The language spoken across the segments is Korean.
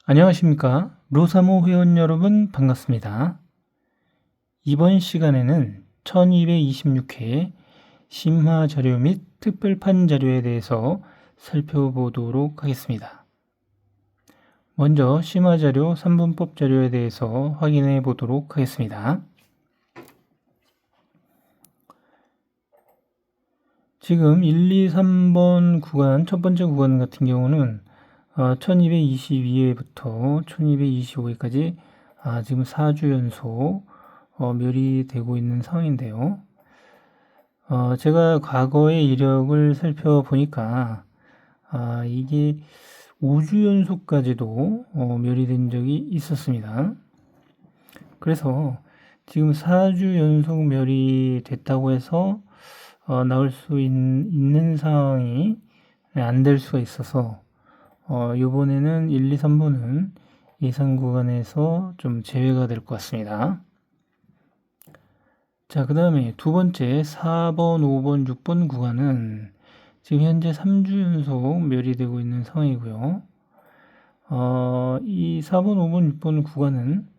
안녕하십니까. 로사모 회원 여러분 반갑습니다. 이번 시간에는 1226회 심화 자료 및 특별판 자료에 대해서 살펴보도록 하겠습니다. 먼저 심화 자료 3분법 자료에 대해서 확인해 보도록 하겠습니다. 지금 1, 2, 3번 구간, 첫 번째 구간 같은 경우는 1222회부터 1225회까지 지금 4주 연속 멸이되고 있는 상황인데요. 제가 과거의 이력을 살펴보니까 이게 5주 연속까지도 멸이된 적이 있었습니다. 그래서 지금 4주 연속 멸이 됐다고 해서 나올 수 있는 상황이 안 될 수가 있어서 요번에는 1, 2, 3번은 예상 구간에서 좀 제외가 될 것 같습니다. 자, 그 다음에 두 번째 4번, 5번, 6번 구간은 지금 현재 3주 연속 멸이되고 있는 상황이고요. 이 4번, 5번, 6번 구간은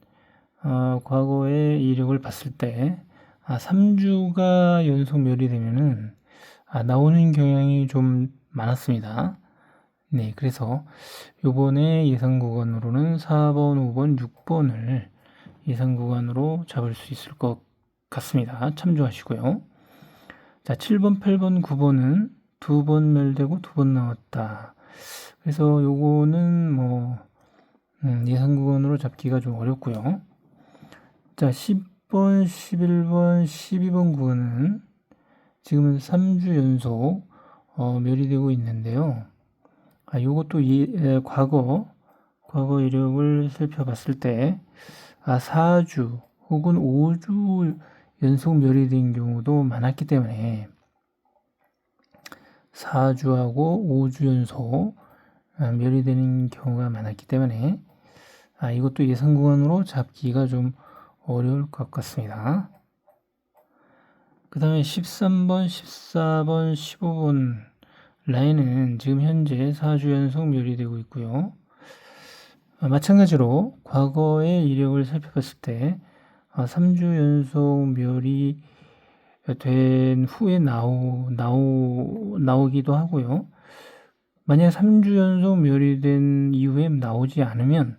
과거의 이력을 봤을 때 3주가 연속 멸이되면은 나오는 경향이 좀 많았습니다. 네, 그래서 요번에 예상 구간으로는 4번, 5번, 6번을 예상 구간으로 잡을 수 있을 것 같습니다. 참조하시고요. 자, 7번, 8번, 9번은 두 번 멸되고 두 번 나왔다. 그래서 요거는 예상 구간으로 잡기가 좀 어렵고요. 자, 10번, 11번, 12번 구간은 지금은 3주 연속 멸이되고 있는데요. 요것도 과거 이력을 살펴봤을 때 4주 혹은 5주 연속 멸이된 경우도 많았기 때문에 4주하고 5주 연속 멸이되는 경우가 많았기 때문에 이것도 예상 구간으로 잡기가 좀 어려울 것 같습니다. 그 다음에 13번, 14번, 15번 라인은 지금 현재 4주 연속 멸이되고 있고요. 마찬가지로 과거의 이력을 살펴봤을 때 3주 연속 멸이 된 후에 나오기도 하고요. 만약 3주 연속 멸이된 이후에 나오지 않으면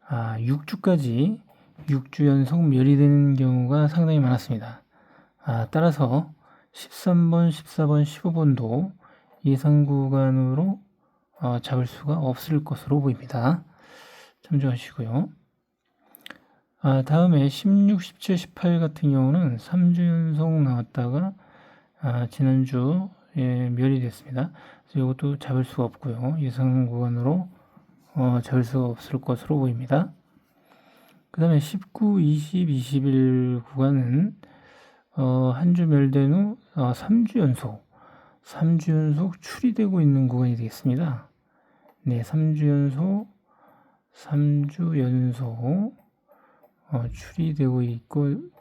6주까지 6주 연속 멸이되는 경우가 상당히 많았습니다. 따라서 13번, 14번, 15번도 예상 구간으로 잡을 수가 없을 것으로 보입니다. 참조하시고요. 다음에 16, 17, 18 같은 경우는 3주 연속 나왔다가 지난주에 멸이 됐습니다. 그래서 이것도 잡을 수가 없고요. 예상 구간으로 잡을 수가 없을 것으로 보입니다. 그 다음에 19, 20, 21 구간은 한 주 멸된 후 3주 연속 출이되고 있는 구간이 되겠습니다. 네, 3주 연속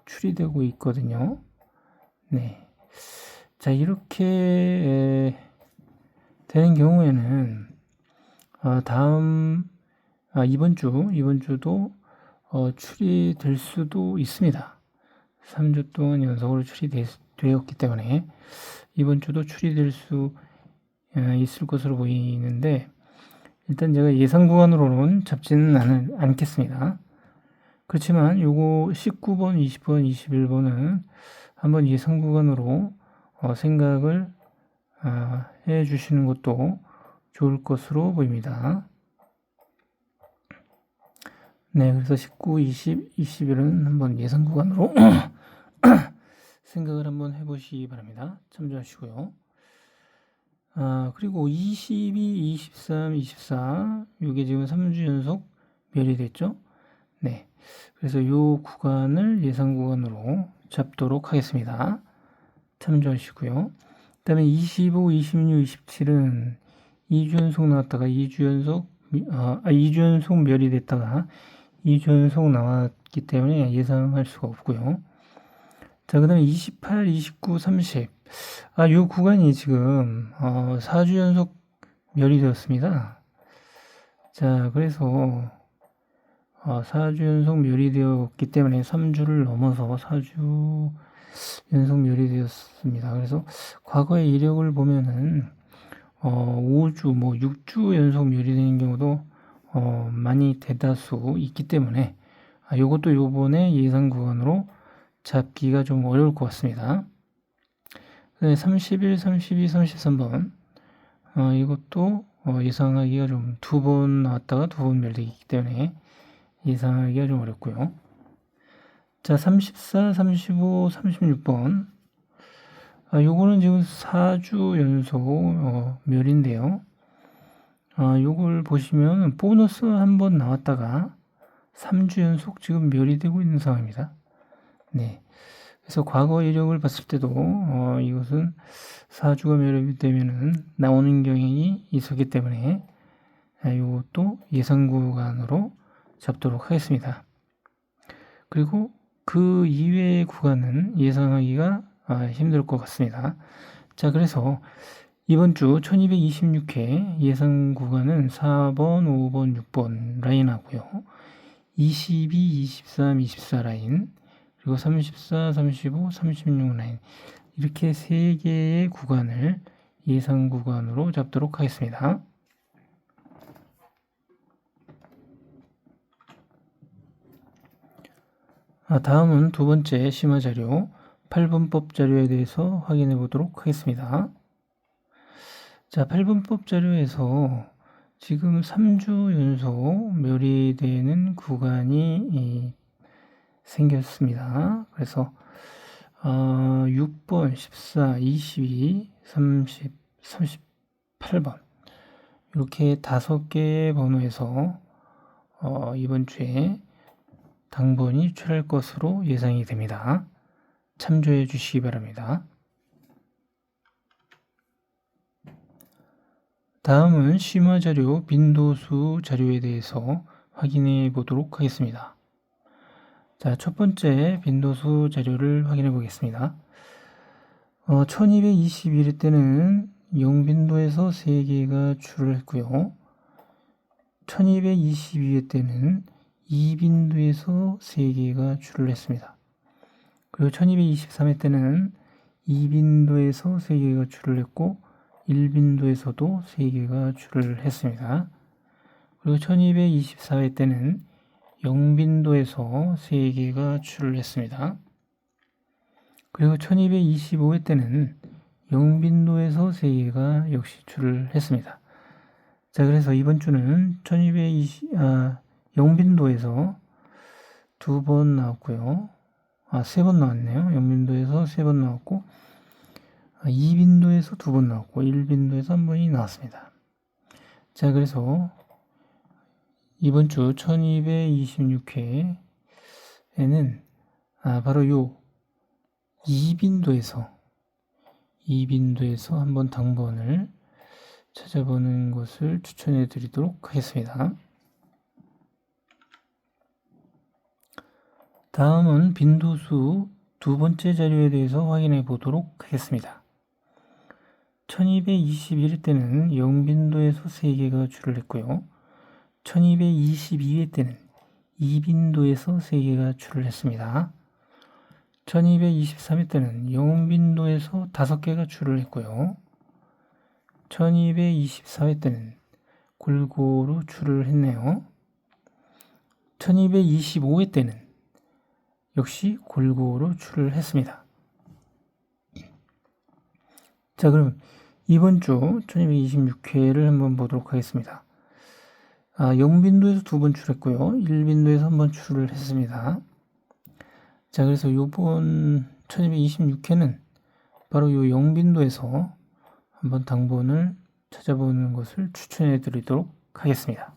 출이되고 있거든요. 네. 자, 이렇게 되는 경우에는 다음 이번 주도 출이될 수도 있습니다. 3주 동안 연속으로 출이되었기 때문에 이번 주도 출이될 수 있을 것으로 보이는데 일단 제가 예상 구간으로는 잡지는 않겠습니다. 그렇지만 요거 19번, 20번, 21번은 한번 예상 구간으로 생각을 해 주시는 것도 좋을 것으로 보입니다. 네, 그래서 19, 20, 21은 한번 예상 구간으로 생각을 한번 해보시기 바랍니다. 참조하시고요. 그리고 22, 23, 24 이게 지금 3주 연속 멸이 됐죠. 네, 그래서 요 구간을 예상 구간으로 잡도록 하겠습니다. 참조하시고요. 그 다음에 25, 26, 27은 2주 연속 나왔다가 2주 연속 멸이 됐다가 2주 연속 나왔기 때문에 예상할 수가 없고요. 자, 그 다음에 28, 29, 30. 요 구간이 지금 4주 연속 멸이 되었습니다. 자, 그래서 4주 연속 멸이되었기 때문에 3주를 넘어서 4주 연속 멸이되었습니다. 그래서 과거의 이력을 보면은 5주, 6주 연속 멸이되는 경우도 많이 대다수 있기 때문에 요것도 요번에 예상 구간으로 잡기가 좀 어려울 것 같습니다. 31, 32, 33번 이것도 예상하기가 좀 2번 나왔다가 2번 멸되기 때문에 예상하기가 좀 어렵고요. 자, 34, 35, 36번 요거는 지금 4주 연속 멸인데요. 요걸 보시면 보너스 한번 나왔다가 3주 연속 지금 멸이 되고 있는 상황입니다. 네. 그래서 과거 이력을 봤을 때도 이것은 4주가 멸이 되면은 나오는 경향이 있었기 때문에 이것도 예상 구간으로 잡도록 하겠습니다. 그리고 그 이외의 구간은 예상하기가 힘들 것 같습니다. 자, 그래서 이번 주 1226회 예상 구간은 4번, 5번, 6번 라인하고요. 22, 23, 24 라인, 그리고 34, 35, 36 라인 이렇게 3개의 구간을 예상 구간으로 잡도록 하겠습니다. 다음은 두 번째 심화 자료 8분법 자료에 대해서 확인해 보도록 하겠습니다. 자, 8분법 자료에서 지금 3주 연속 멸이되는 구간이 생겼습니다. 그래서 6번, 14, 22, 30, 38번 이렇게 5개의 번호에서 이번 주에 당번이 출할 것으로 예상이 됩니다. 참조해 주시기 바랍니다. 다음은 심화 자료 빈도수 자료에 대해서 확인해 보도록 하겠습니다. 자, 첫 번째 빈도수 자료를 확인해 보겠습니다. 1221회 때는 0빈도에서 3개가 출을 했고요. 1222회 때는 2빈도에서 3개가 출을 했습니다. 그리고 1223회 때는 2빈도에서 3개가 출을 했고 1빈도에서도 3개가 출을 했습니다. 그리고 1224회 때는 0빈도에서 3개가 출을 했습니다. 그리고 1225회 때는 0빈도에서 3개가 역시 출을 했습니다. 자, 그래서 이번 주는 0빈도에서 2번 나왔고요. 3번 나왔네요. 0빈도에서 3번 나왔고 2빈도에서 2번 나왔고 1빈도에서 1번이 나왔습니다. 자, 그래서 이번 주 1226회에는 바로 요 2빈도에서 한번 당번을 찾아보는 것을 추천해 드리도록 하겠습니다. 다음은 빈도수 두 번째 자료에 대해서 확인해 보도록 하겠습니다. 1221회 때는 0빈도에서 3개가 출을 했고요. 1222회 때는 2빈도에서 3개가 출을 했습니다. 1223회 때는 0빈도에서 5개가 출을 했고요. 1224회 때는 골고루 출을 했네요. 1225회 때는 역시 골고루 출을 했습니다. 자, 그럼 이번 주 1226회를 한번 보도록 하겠습니다. 0빈도에서 2번 출했고요. 1빈도에서 한번 출을 했습니다. 자, 그래서 요번 1226회는 바로 요 0빈도에서 한번 당번을 찾아보는 것을 추천해 드리도록 하겠습니다.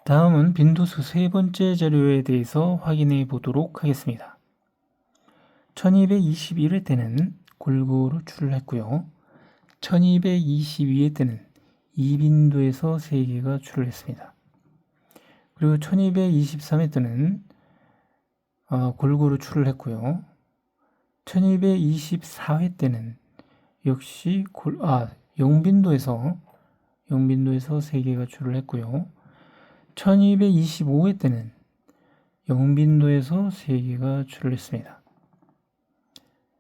다음은 빈도수 세 번째 자료에 대해서 확인해 보도록 하겠습니다. 1221회 때는 골고루 출을 했고요. 1222회 때는 2빈도에서 3개가 출을 했습니다. 그리고 1223회 때는 골고루 출을 했고요. 1224회 때는 역시 영빈도에서 3개가 출을 했고요. 1225회 때는 영빈도에서 3개가 출을 했습니다.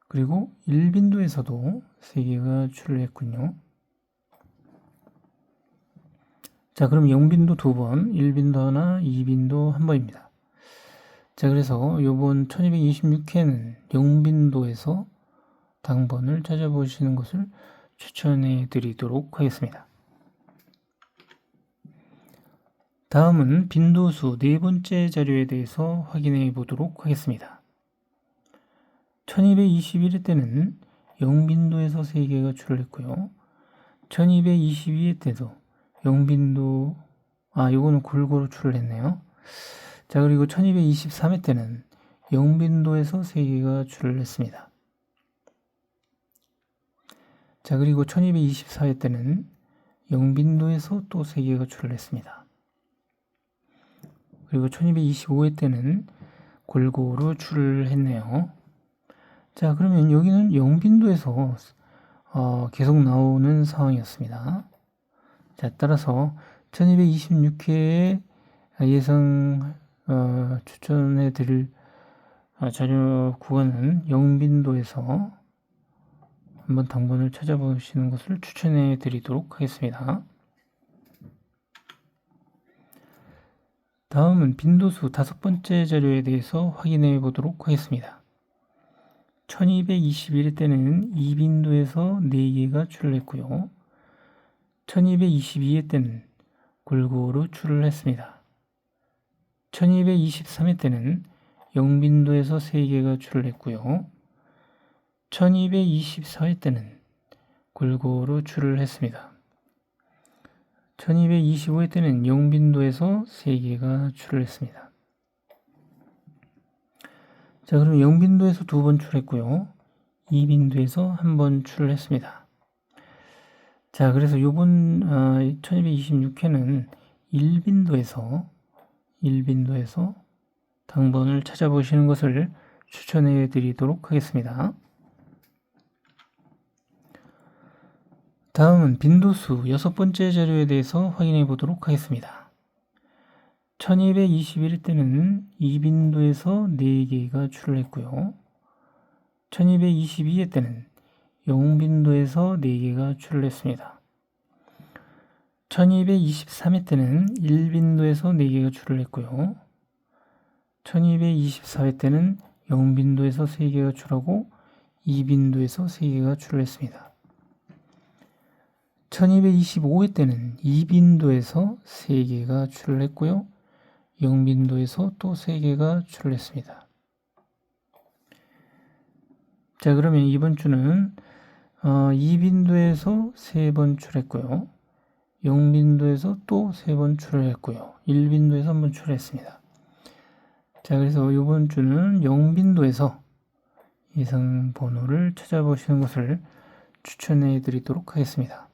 그리고 1빈도에서도 3개가 출을 했군요. 자, 그럼 영빈도 2번, 1빈도 하나, 2빈도 1번입니다. 자, 그래서 요번 1226회는 영빈도에서 당번을 찾아보시는 것을 추천해 드리도록 하겠습니다. 다음은 빈도수 네 번째 자료에 대해서 확인해 보도록 하겠습니다. 1221회 때는 영빈도에서 3개가 출을 했고요. 1222회 때도 영빈도, 요거는 골고루 출을 했네요. 자, 그리고 1223회 때는 영빈도에서 3개가 출을 했습니다. 자, 그리고 1224회 때는 영빈도에서 또 3개가 출을 했습니다. 그리고 1225회 때는 골고루 출을 했네요. 자, 그러면 여기는 영빈도에서 계속 나오는 상황이었습니다. 자, 따라서 1226회에 예상 추천해 드릴 자료 구간은 영빈도에서 한번 당번을 찾아보시는 것을 추천해 드리도록 하겠습니다. 다음은 빈도수 5번째 자료에 대해서 확인해 보도록 하겠습니다. 1221회 때는 2빈도에서 4개가 출을 했고요. 1222회 때는 골고루 출을 했습니다. 1223회 때는 영빈도에서 3개가 출을 했고요. 1224회 때는 골고루 출을 했습니다. 1225회 때는 영빈도에서 3개가 출을 했습니다. 자, 그럼 영빈도에서 2번 출했고요. 2빈도에서 1번 출을 했습니다. 자, 그래서 요번 1226회는 1빈도에서 당번을 찾아보시는 것을 추천해 드리도록 하겠습니다. 다음은 빈도수 6번째 자료에 대해서 확인해 보도록 하겠습니다. 1221회 때는 2빈도에서 4개가 출을 했고요. 1222회 때는 영빈도에서 4개가 출을 했습니다. 1223회 때는 1빈도에서 4개가 출을 했고요. 1224회 때는 영빈도에서 3개가 출하고 2빈도에서 3개가 출을 했습니다. 1225회 때는 2빈도에서 3개가 출을 했고요. 영빈도에서 또 3개가 출을 했습니다. 자, 그러면 이번 주는 2빈도에서 3번 출했고요. 영빈도에서 또 3번 출했고요. 1빈도에서 1번 출했습니다. 자, 그래서 이번 주는 영빈도에서 예상 번호를 찾아보시는 것을 추천해 드리도록 하겠습니다.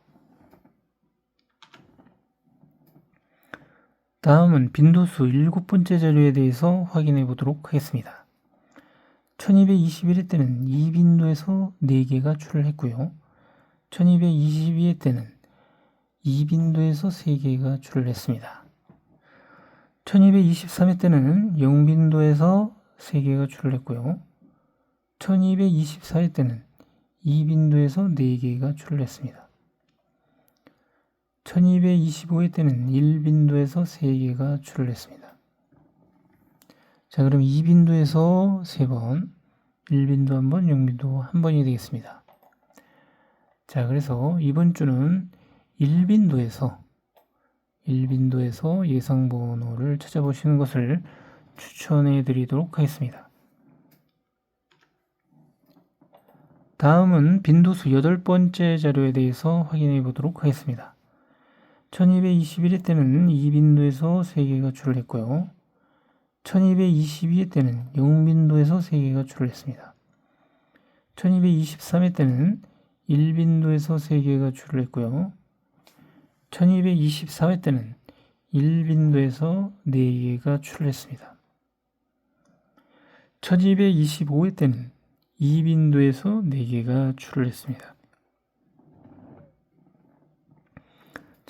다음은 빈도수 7번째 자료에 대해서 확인해 보도록 하겠습니다. 1221회 때는 2빈도에서 4개가 출을 했고요. 1222회 때는 2빈도에서 3개가 출을 했습니다. 1223회 때는 영빈도에서 3개가 출을 했고요. 1224회 때는 2빈도에서 4개가 출을 했습니다. 1225회 때는 1빈도에서 3개가 출을 했습니다. 자, 그럼 2빈도에서 3번, 1빈도 1번, 영빈도 1번이 되겠습니다. 자, 그래서 이번 주는 1빈도에서 예상 번호를 찾아보시는 것을 추천해 드리도록 하겠습니다. 다음은 빈도수 8번째 자료에 대해서 확인해 보도록 하겠습니다. 1221회 때는 2빈도에서 3개가 출을 했고요. 1222회 때는 0빈도에서 3개가 출을 했습니다. 1223회 때는 1빈도에서 3개가 출을 했고요. 1224회 때는 1빈도에서 4개가 출을 했습니다. 1225회 때는 2빈도에서 4개가 출을 했습니다.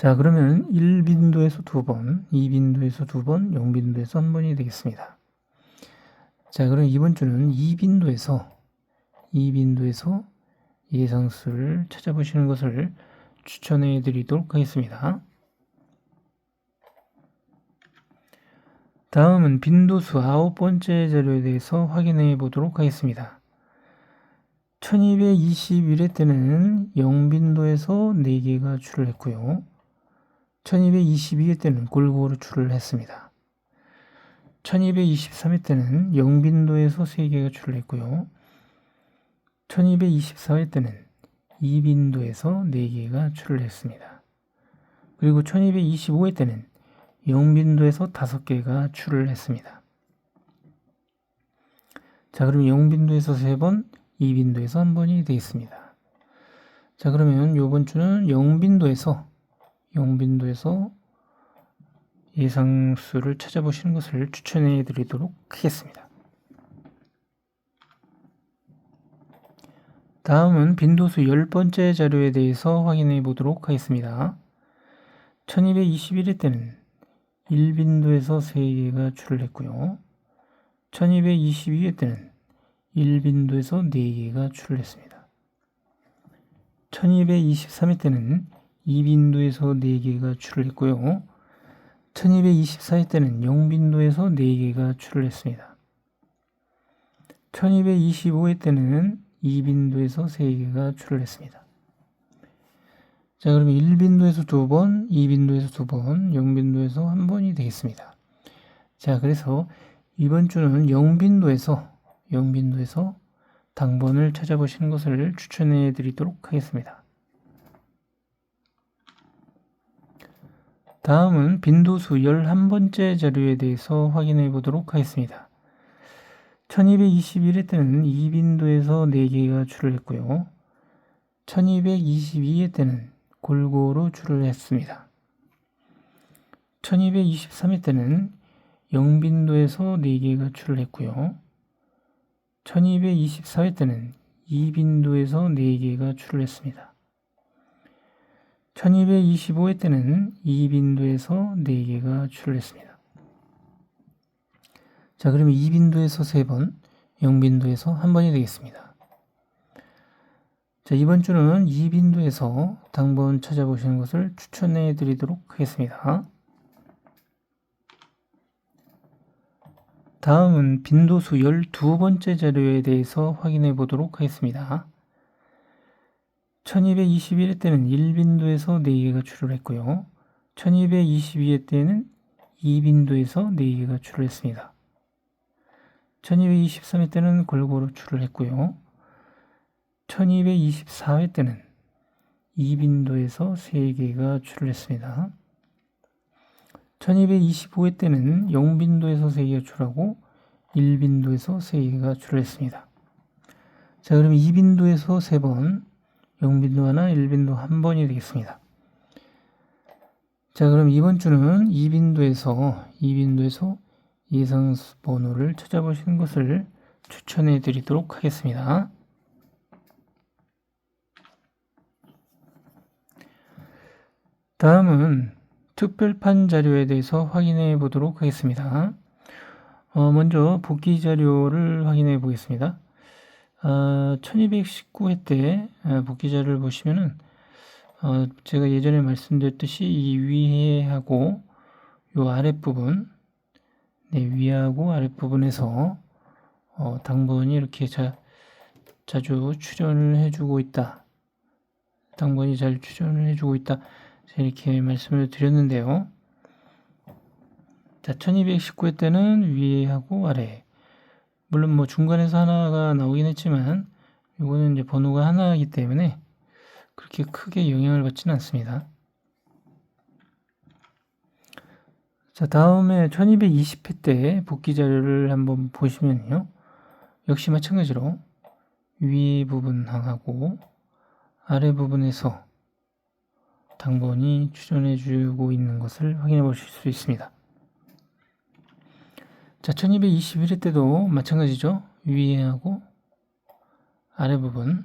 자, 그러면 1빈도에서 2번, 2빈도에서 2번, 0빈도에서 1번이 되겠습니다. 자, 그럼 이번 주는 2빈도에서 예상수를 찾아보시는 것을 추천해 드리도록 하겠습니다. 다음은 빈도수 9번째 자료에 대해서 확인해 보도록 하겠습니다. 1221회 때는 0빈도에서 4개가 출을 했고요. 1222회 때는 골고루 출을 했습니다. 1223회 때는 0빈도에서 3개가 출을 했고요. 1224회 때는 2빈도에서 4개가 출을 했습니다. 그리고 1225회 때는 0빈도에서 5개가 출을 했습니다. 자, 그러면 0빈도에서 3번, 2빈도에서 1번이 되겠습니다. 자, 그러면 이번 주는 0빈도에서 예상수를 찾아보시는 것을 추천해 드리도록 하겠습니다. 다음은 빈도수 10번째 자료에 대해서 확인해 보도록 하겠습니다. 1221회 때는 1빈도에서 3개가 출을 했고요. 1222회 때는 1빈도에서 4개가 출을 했습니다. 1223회 때는 2빈도에서 4개가 출을 했고요. 1224회 때는 0빈도에서 4개가 출을 했습니다. 1225회 때는 2빈도에서 3개가 출을 했습니다. 자, 그러면 1빈도에서 2번, 2빈도에서 2번, 0빈도에서 1번이 되겠습니다. 자, 그래서 이번 주는 0빈도에서 당번을 찾아보시는 것을 추천해 드리도록 하겠습니다. 다음은 빈도수 11번째 자료에 대해서 확인해 보도록 하겠습니다. 1221회 때는 2빈도에서 4개가 출을 했고요. 1222회 때는 골고루 출을 했습니다. 1223회 때는 0빈도에서 4개가 출을 했고요. 1224회 때는 2빈도에서 4개가 출을 했습니다. 1225회 때는 2빈도에서 4개가 출을 했습니다. 자, 그러면 2빈도에서 3번, 0빈도에서 1번이 되겠습니다. 자, 이번 주는 2빈도에서 당번 찾아보시는 것을 추천해 드리도록 하겠습니다. 다음은 빈도수 12번째 자료에 대해서 확인해 보도록 하겠습니다. 1221회 때는 1빈도에서 4개가 출을 했고요. 1222회 때는 2빈도에서 4개가 출을 했습니다. 1223회 때는 골고루 출을 했고요. 1224회 때는 2빈도에서 3개가 출을 했습니다. 1225회 때는 0빈도에서 3개가 출하고 1빈도에서 3개가 출을 했습니다. 자, 그럼 2빈도에서 3번, 0빈도 하나, 1빈도 1번이 되겠습니다. 자, 그럼 이번 주는 2빈도에서 예상 번호를 찾아보시는 것을 추천해 드리도록 하겠습니다. 다음은 특별판 자료에 대해서 확인해 보도록 하겠습니다. 먼저 복귀 자료를 확인해 보겠습니다. 1219회 때 복귀 자료를 보시면은 제가 예전에 말씀드렸듯이 이 위하고 요 아랫부분, 위하고 아랫부분에서 당번이 이렇게 자주 출연을 해주고 있다. 당번이 잘 출연을 해주고 있다. 이렇게 말씀을 드렸는데요. 자, 1219회 때는 위하고 아래. 물론 뭐 중간에서 하나가 나오긴 했지만 이거는 이제 번호가 하나이기 때문에 그렇게 크게 영향을 받지는 않습니다. 자, 다음에 1220회 때 복귀 자료를 한번 보시면요. 역시 마찬가지로 위 부분 항하고 아래 부분에서 당번이 출연해주고 있는 것을 확인해 보실 수 있습니다. 자, 1221회 때도 마찬가지죠. 위하고 아래 부분에서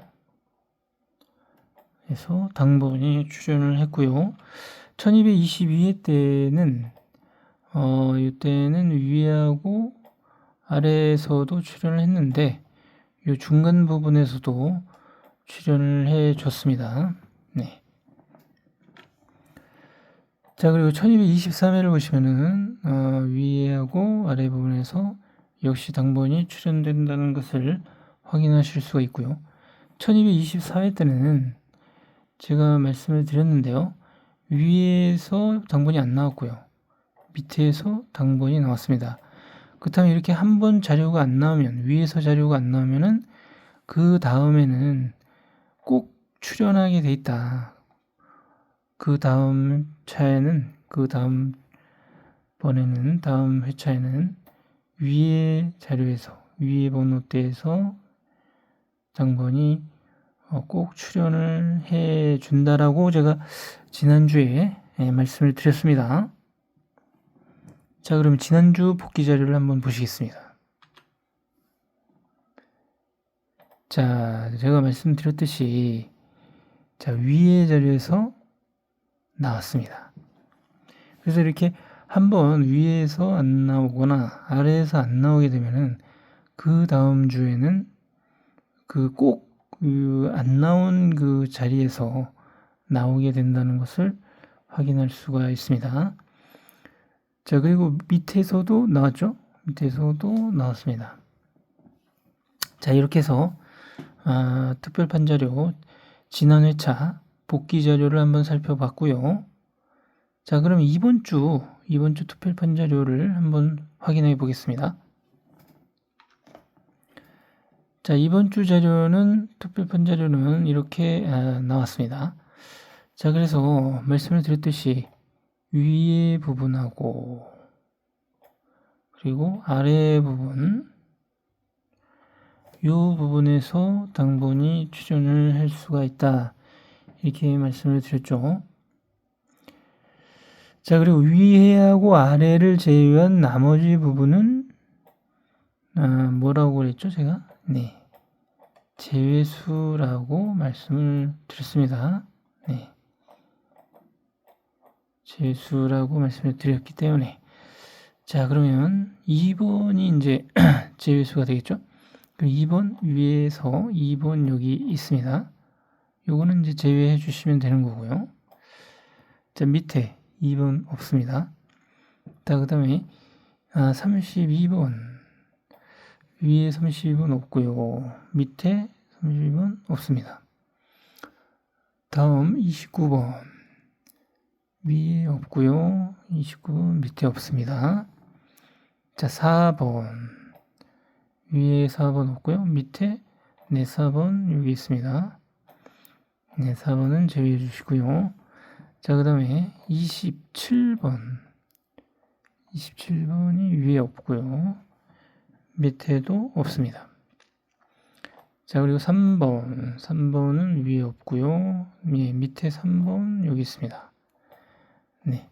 당번이 출연을 했고요. 1222회 때는 이때는 위에하고 아래에서도 출연을 했는데 이 중간 부분에서도 출연을 해 줬습니다. 네. 자, 그리고 1223회를 보시면은 위에하고 아래 부분에서 역시 당번이 출연된다는 것을 확인하실 수가 있고요. 1224회 때는 제가 말씀을 드렸는데요. 위에서 당번이 안 나왔고요. 밑에서 당번이 나왔습니다. 그렇다면 이렇게 한 번 자료가 안 나오면, 위에서 자료가 안 나오면은 그 다음에는 꼭 출연하게 돼 있다. 그 다음 차에는, 그 다음 번에는, 다음 회차에는 위에 자료에서, 위에 번호대에서 당번이 꼭 출연을 해 준다라고 제가 지난주에 말씀을 드렸습니다. 자, 그럼 지난주 복귀 자료를 한번 보시겠습니다. 자, 제가 말씀드렸듯이 자, 위의 자료에서 나왔습니다. 그래서 이렇게 한번 위에서 안 나오거나 아래에서 안 나오게 되면은 그 다음 주에는 그 꼭 안 나온 그 자리에서 나오게 된다는 것을 확인할 수가 있습니다. 자, 그리고 밑에서도 나왔죠? 밑에서도 나왔습니다. 자, 이렇게 해서 특별 판자료 지난 회차 복귀 자료를 한번 살펴봤고요. 자, 그럼 이번 주 특별 판자료를 한번 확인해 보겠습니다. 자, 이번 주 자료는 특별 판자료는 이렇게 나왔습니다. 자, 그래서 말씀을 드렸듯이 위의 부분하고 그리고 아래 부분 이 부분에서 당번이 출연을 할 수가 있다. 이렇게 말씀을 드렸죠. 자, 그리고 위하고 아래를 제외한 나머지 부분은 뭐라고 그랬죠, 제가? 네. 제외수라고 말씀을 드렸습니다. 네. 제외수라고 말씀을 드렸기 때문에. 자, 그러면 2번이 이제 제외수가 되겠죠? 그럼 2번 위에서 2번 여기 있습니다. 요거는 이제 제외해 주시면 되는 거고요. 자, 밑에 2번 없습니다. 자, 그 다음에 32번 위에 32번 없고요. 밑에 32번 없습니다. 다음 29번 위에 없고요. 29번 밑에 없습니다. 자, 4번 위에 4번 없고요. 밑에 네 4번 여기 있습니다. 네, 4번은 제외해 주시고요. 자, 그 다음에 27번이 위에 없고요. 밑에도 없습니다. 자, 그리고 3번은 위에 없고요. 예, 밑에 3번 여기 있습니다. 네,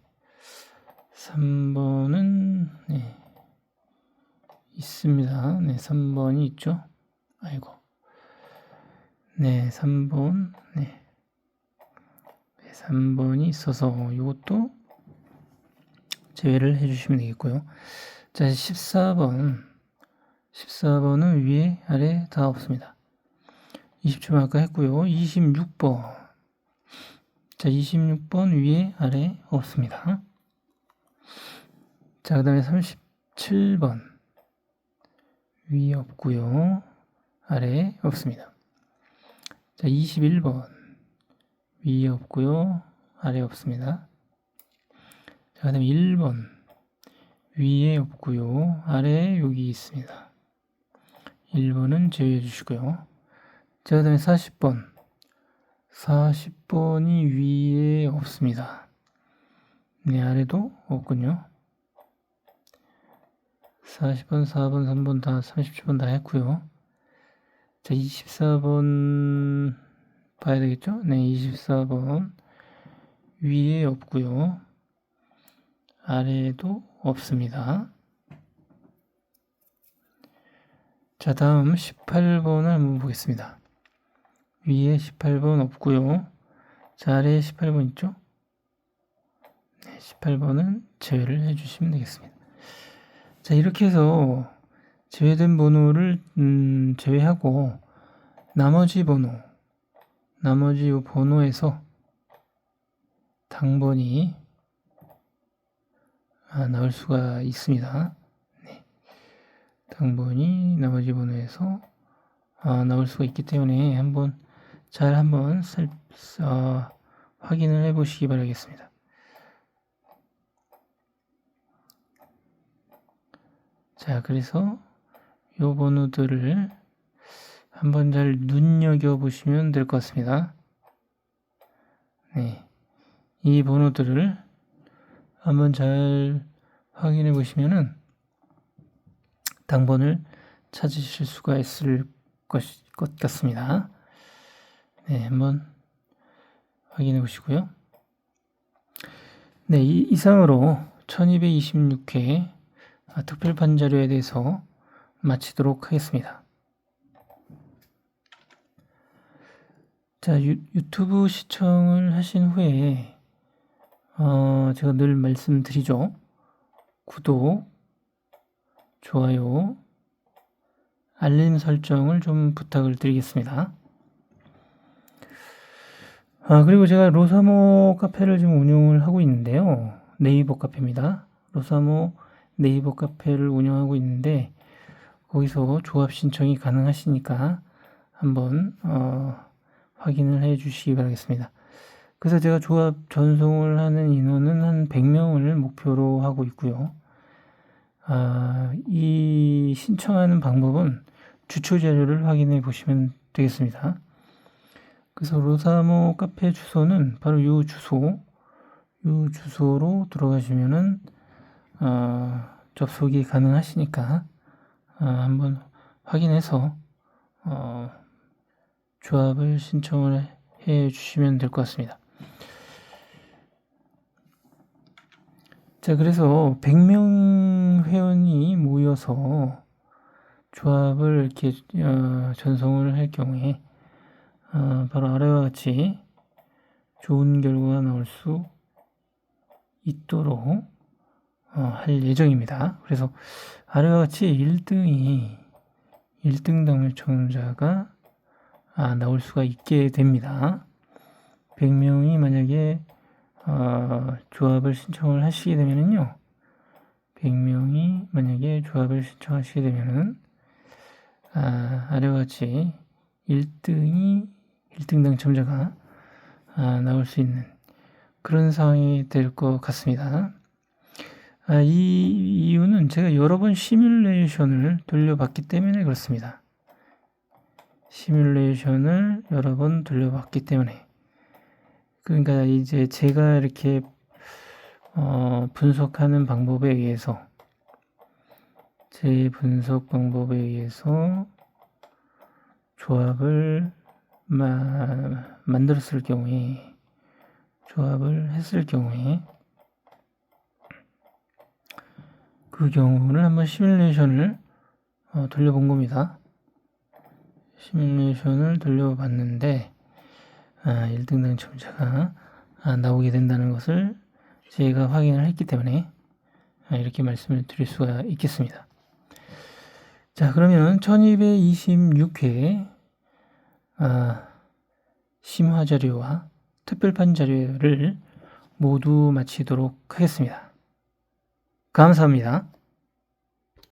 3번은 네, 있습니다. 네, 3번이 있죠. 아이고. 네, 3번. 네. 3번이 있어서 이것도 제외를 해 주시면 되겠고요. 자, 14번은 위에 아래 다 없습니다. 20초 아까 했고요. 26번. 자, 26번 위에 아래 없습니다. 자, 그 다음에 37번 위에 없고요. 아래 없습니다. 자, 21번 위에 없고요. 아래 없습니다. 자, 그 다음에 1번 위에 없고요. 아래 여기 있습니다. 1번은 제외해 주시고요. 자, 그 다음에 40번이 위에 없습니다. 네, 아래도 없군요. 40번, 4번, 3번 다 30번 다 했고요. 자, 24번 봐야 되겠죠? 네, 24번 위에 없고요. 아래에도 없습니다. 자, 다음 18번을 한번 보겠습니다. 위에 18번 없고요. 자, 아래에 18번 있죠? 18번은 제외를 해주시면 되겠습니다. 자, 이렇게 해서 제외된 번호를 제외하고 나머지 번호에서 당번이 나올 수가 있습니다. 네. 당번이 나머지 번호에서 나올 수가 있기 때문에 한번 확인을 해 보시기 바라겠습니다. 자, 그래서 이 번호들을 한번 잘 눈여겨 보시면 될 것 같습니다. 네. 이 번호들을 한번 잘 확인해 보시면은 당번을 찾으실 수가 있을 것 같습니다. 네, 한번 확인해 보시고요. 네, 이상으로 1226회 특별판 자료에 대해서 마치도록 하겠습니다. 자, 유튜브 시청을 하신 후에 제가 늘 말씀드리죠. 구독, 좋아요, 알림 설정을 좀 부탁을 드리겠습니다. 그리고 제가 로사모 카페를 지금 운영을 하고 있는데요. 네이버 카페입니다. 로사모 네이버 카페를 운영하고 있는데 거기서 조합 신청이 가능하시니까 한번 확인을 해 주시기 바라겠습니다. 그래서 제가 조합 전송을 하는 인원은 한 100명을 목표로 하고 있고요. 이 신청하는 방법은 주초 자료를 확인해 보시면 되겠습니다. 그래서 로사모 카페 주소는 바로 이 주소로 들어가시면은 접속이 가능하시니까 한번 확인해서 조합을 신청을 해 주시면 될 것 같습니다. 자, 그래서 100명 회원이 모여서 조합을 이렇게 전송을 할 경우에 바로 아래와 같이 좋은 결과가 나올 수 있도록 할 예정입니다. 그래서 아래와 같이 1등 당첨자가 나올 수가 있게 됩니다. 100명이 만약에 조합을 신청을 하시게 되면은요, 100명이 만약에 조합을 신청하시게 되면은 아래와 같이 1등 당첨자가 나올 수 있는 그런 상황이 될 것 같습니다. 이 이유는 제가 여러 번 시뮬레이션을 돌려봤기 때문에 그렇습니다. 시뮬레이션을 여러 번 돌려봤기 때문에. 그러니까 이제 제가 이렇게 분석하는 방법에 의해서, 제 분석 방법에 의해서 조합을 만들었을 경우에, 조합을 했을 경우에 그 경우를 한번 시뮬레이션을 돌려본 겁니다. 시뮬레이션을 돌려봤는데 1등 당첨자가 나오게 된다는 것을 제가 확인을 했기 때문에 이렇게 말씀을 드릴 수가 있겠습니다. 자, 그러면 1226회 심화 자료와 특별판 자료를 모두 마치도록 하겠습니다. 감사합니다.